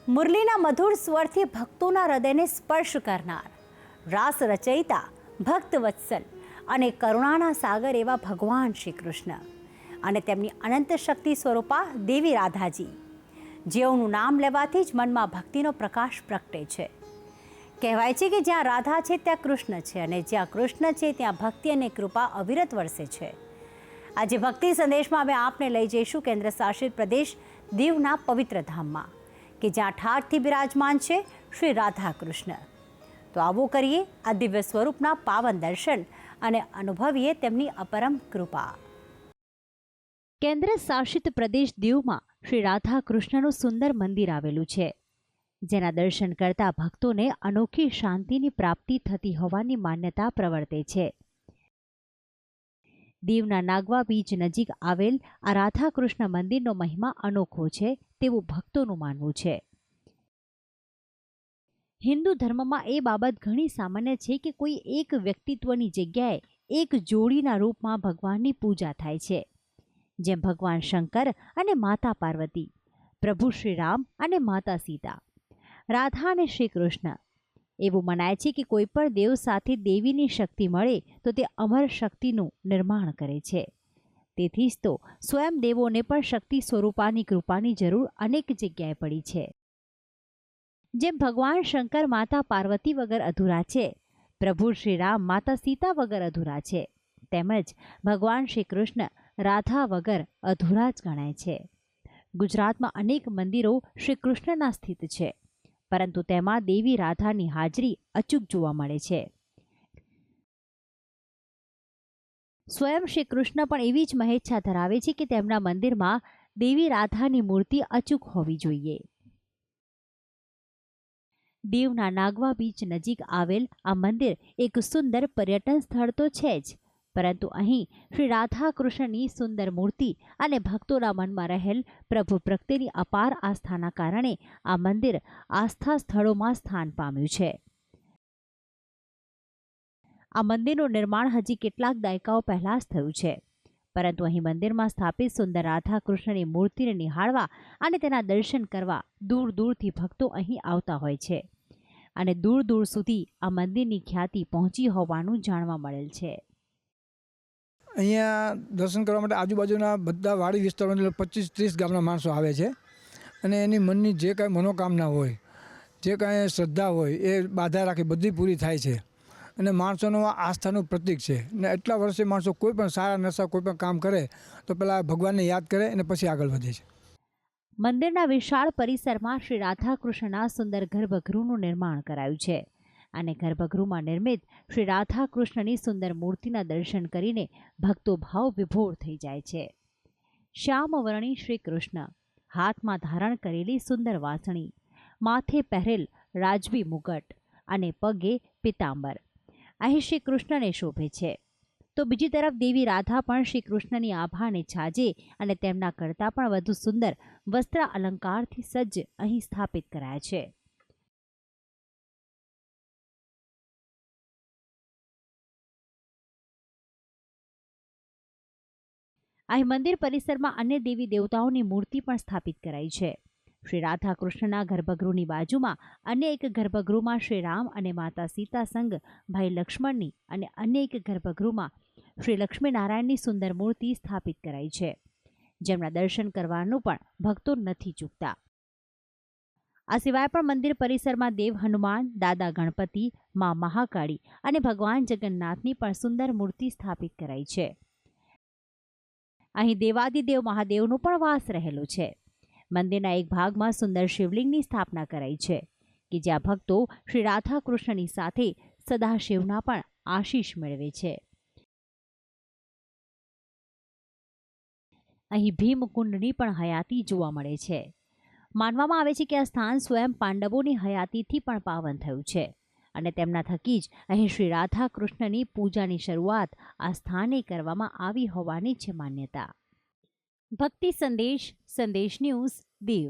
મુરલીના મધુર સ્વરથી ભક્તોના હૃદયને સ્પર્શ કરનાર રાસ રચયિતા, ભક્ત વત્સલ અને કરુણાના સાગર એવા ભગવાન શ્રી કૃષ્ણ અને તેમની અનંત શક્તિ સ્વરૂપા દેવી રાધાજી, જેઓનું નામ લેવાથી જ મનમાં ભક્તિનો પ્રકાશ પ્રગટે છે. કહેવાય છે કે જ્યાં રાધા છે ત્યાં કૃષ્ણ છે, અને જ્યાં કૃષ્ણ છે ત્યાં ભક્તિ અને કૃપા અવિરત વરસે છે. આજે ભક્તિ સંદેશમાં અમે આપને લઈ જઈશું કેન્દ્ર શાસિત પ્રદેશ દીવના પવિત્ર ધામમાં, કે જ્યાં ઠાઠથી બિરાજમાન છે શ્રી રાધા કૃષ્ણ. તો આવો કરીએ આ દિવ્ય સ્વરૂપના પાવન દર્શન અને અનુભવીએ તેમની અપરમ કૃપા. કેન્દ્ર શાસિત પ્રદેશ દીવમાં શ્રી રાધા કૃષ્ણનું સુંદર મંદિર આવેલું છે, જેના દર્શન કરતા ભક્તોને અનોખી શાંતિની પ્રાપ્તિ થતી હોવાની માન્યતા પ્રવર્તે છે. દીવના નાગવા બીચ નજીક આવેલ આ રાધા કૃષ્ણ મંદિરનો મહિમા અનોખો છે તેવું ભક્તોનું માનવું છે. હિન્દુ ધર્મમાં એ બાબત ઘણી સામાન્ય છે કે કોઈ એક વ્યક્તિત્વની જગ્યાએ એક જોડીના રૂપમાં ભગવાનની પૂજા થાય છે, જેમ ભગવાન શંકર અને માતા પાર્વતી, પ્રભુ શ્રી રામ અને માતા સીતા, રાધા અને શ્રી કૃષ્ણ. એવું મનાય છે કે કોઈ પણ દેવ સાથે દેવીની શક્તિ મળે તો તે અમર શક્તિનું નિર્માણ કરે છે. તેથી જ તો સ્વયં દેવોને પણ શક્તિ સ્વરૂપાની કૃપાની જરૂર અનેક જગ્યાએ પડી છે. જેમ ભગવાન શંકર માતા પાર્વતી વગર અધૂરા છે, પ્રભુ શ્રી રામ માતા સીતા વગર અધૂરા છે, તેમજ ભગવાન શ્રી કૃષ્ણ રાધા વગર અધૂરા જ ગણાય છે. ગુજરાતમાં અનેક મંદિરો શ્રી કૃષ્ણના સ્થિત છે, પરંતુ તેમાં દેવી રાધાની હાજરી અચૂક જોવા મળે છે. સ્વયં શ્રી કૃષ્ણ પણ એવી જ મહેચ્છા ધરાવે છે કે તેમના મંદિરમાં દેવી રાધાની મૂર્તિ અચૂક હોવી જોઈએ. દીવના નાગવા બીચ નજીક આવેલ આ મંદિર એક સુંદર પર્યટન સ્થળ તો છે જ, પરંતુ અહીં શ્રી રાધા કૃષ્ણની સુંદર મૂર્તિ અને ભક્તોના મનમાં રહેલ પ્રભુ પ્રત્યેની અપાર આસ્થાના કારણે આ મંદિર આસ્થા સ્થળોમાં સ્થાન પામ્યું છે. આ મંદિરનું નિર્માણ હજી કેટલાક દાયકાઓ પહેલા જ થયું છે, પરંતુ અહીં મંદિરમાં સ્થાપિત સુંદર રાધા કૃષ્ણની મૂર્તિને નિહાળવા અને તેના દર્શન કરવા દૂર દૂરથી ભક્તો અહીં આવતા હોય છે, અને દૂર દૂર સુધી આ મંદિરની ખ્યાતિ પહોંચી હોવાનું જાણવા મળેલ છે. અહીંયા દર્શન કરવા માટે આજુબાજુના બધા વાડી વિસ્તારોમાં 25-30 ગામના માણસો આવે છે, અને એની મનની જે કાંઈ મનોકામના હોય, જે કાંઈ શ્રદ્ધા હોય એ બાધા રાખી બધી પૂરી થાય છે. અને માણસોનું આસ્થાનું પ્રતીક છે. ને એટલા વર્ષે માણસો કોઈ પણ સારા નશા કોઈ પણ કામ કરે તો પહેલાં ભગવાનને યાદ કરે અને પછી આગળ વધે છે. મંદિરના વિશાળ પરિસરમાં શ્રી રાધા કૃષ્ણના સુંદર ગર્ભગૃહનું નિર્માણ કરાયું છે, અને ગર્ભગૃહમાં નિર્મિત શ્રી રાધા કૃષ્ણની સુંદર મૂર્તિના દર્શન કરીને ભક્તો ભાવ વિભોર થઈ જાય છે. શ્યામવર્ણી શ્રી કૃષ્ણ, હાથમાં ધારણ કરેલી સુંદર વાસણી, માથે પહેરેલ રાજવી મુગટ અને પગે પિતાંબર અહીં શ્રી કૃષ્ણને શોભે છે. તો બીજી તરફ દેવી રાધા પણ શ્રી કૃષ્ણની આભાને છાજે અને તેમના કરતાં પણ વધુ સુંદર વસ્ત્ર અલંકારથી સજ્જ અહીં સ્થાપિત કરાયા છે. અહીં મંદિર પરિસરમાં અન્ય દેવી દેવતાઓની મૂર્તિ પણ સ્થાપિત કરાઈ છે. શ્રી રાધા કૃષ્ણના ગર્ભગૃહની બાજુમાં અન્ય એક ગર્ભગૃહમાં શ્રી રામ અને માતા સીતા સંગ ભાઈ લક્ષ્મણની અને અન્ય એક ગર્ભગૃહમાં શ્રી લક્ષ્મીનારાયણની સુંદર મૂર્તિ સ્થાપિત કરાઈ છે, જેમના દર્શન કરવાનું પણ ભક્તો નથી ચૂકતા. આ સિવાય પણ મંદિર પરિસરમાં દેવ હનુમાન, દાદા ગણપતિ, મા મહાકાળી અને ભગવાન જગન્નાથની પણ સુંદર મૂર્તિ સ્થાપિત કરાઈ છે. અહીં દેવાદિદેવ મહાદેવનો પણ વાસ રહેલો છે. મંદિરના એક ભાગમાં સુંદર શિવલિંગની સ્થાપના કરાઈ છે, કે જ્યાં ભક્તો શ્રી રાધા કૃષ્ણની સાથે સદાશિવના પણ આશીષ મેળવે છે. અહીં ભીમકુંડની પણ હયાતી જોવા મળે છે. માનવામાં આવે છે કે આ સ્થાન સ્વયં પાંડવોની હયાતીથી પણ પાવન થયું છે, અને તેમના થકી જ અહીં શ્રી રાધા કૃષ્ણની પૂજાની શરૂઆત આ સ્થાને કરવામાં આવી હોવાની છે માન્યતા. ભક્તિ સંદેશ, સંદેશ ન્યૂઝ, દીવ.